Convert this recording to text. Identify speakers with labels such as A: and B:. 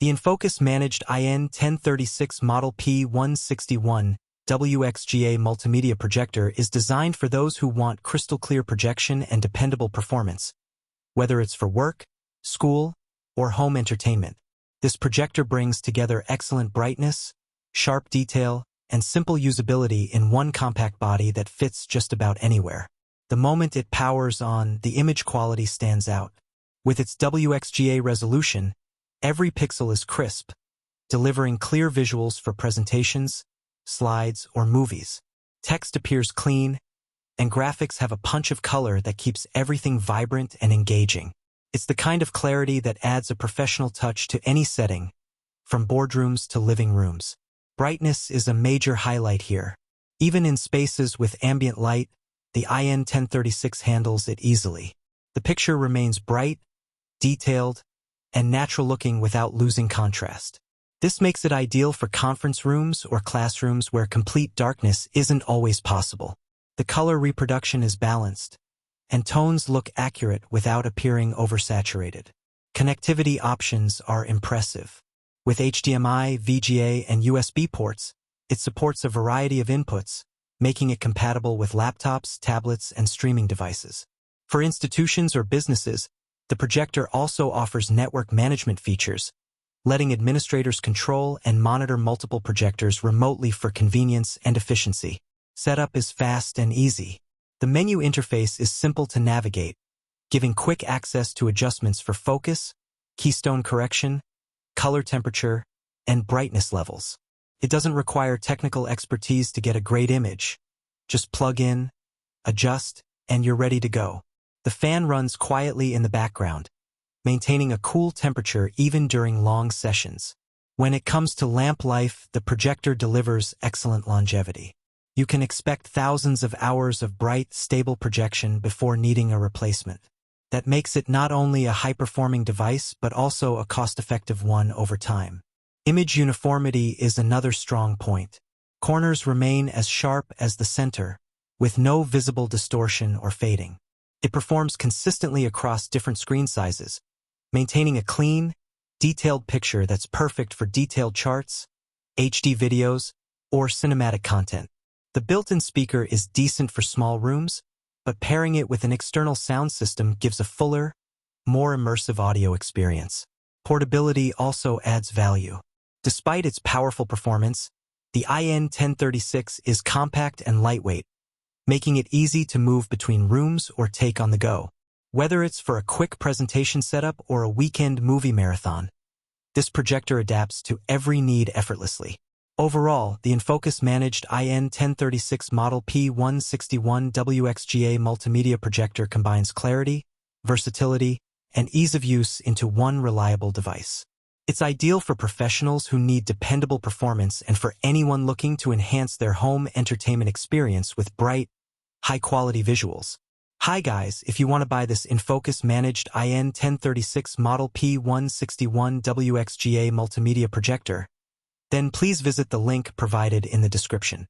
A: The Infocus managed IN1036 Model P161 WXGA Multimedia Projector is designed for those who want crystal-clear projection and dependable performance, whether it's for work, school, or home entertainment. This projector brings together excellent brightness, sharp detail, and simple usability in one compact body that fits just about anywhere. The moment it powers on, the image quality stands out. With its WXGA resolution, every pixel is crisp, delivering clear visuals for presentations, slides, or movies. Text appears clean, and graphics have a punch of color that keeps everything vibrant and engaging. It's the kind of clarity that adds a professional touch to any setting, from boardrooms to living rooms. Brightness is a major highlight here. Even in spaces with ambient light, the IN1036 handles it easily. The picture remains bright, detailed, and natural-looking without losing contrast. This makes it ideal for conference rooms or classrooms where complete darkness isn't always possible. The color reproduction is balanced, and tones look accurate without appearing oversaturated. Connectivity options are impressive. With HDMI, VGA, and USB ports, it supports a variety of inputs, making it compatible with laptops, tablets, and streaming devices. For institutions or businesses, the projector also offers network management features, letting administrators control and monitor multiple projectors remotely for convenience and efficiency. Setup is fast and easy. The menu interface is simple to navigate, giving quick access to adjustments for focus, keystone correction, color temperature, and brightness levels. It doesn't require technical expertise to get a great image. Just plug in, adjust, and you're ready to go. The fan runs quietly in the background, maintaining a cool temperature even during long sessions. When it comes to lamp life, the projector delivers excellent longevity. You can expect thousands of hours of bright, stable projection before needing a replacement. That makes it not only a high-performing device, but also a cost-effective one over time. Image uniformity is another strong point. Corners remain as sharp as the center, with no visible distortion or fading. It performs consistently across different screen sizes, maintaining a clean, detailed picture that's perfect for detailed charts, HD videos, or cinematic content. The built-in speaker is decent for small rooms, but pairing it with an external sound system gives a fuller, more immersive audio experience. Portability also adds value. Despite its powerful performance, the IN1036 is compact and lightweight, making it easy to move between rooms or take on the go. Whether it's for a quick presentation setup or a weekend movie marathon, this projector adapts to every need effortlessly. Overall, the Infocus managed IN1036 Model P161 WXGA Multimedia Projector combines clarity, versatility, and ease of use into one reliable device. It's ideal for professionals who need dependable performance and for anyone looking to enhance their home entertainment experience with bright, high-quality visuals. Hi guys, if you want to buy this Infocus managed IN1036 Model P161 WXGA Multimedia Projector, then please visit the link provided in the description.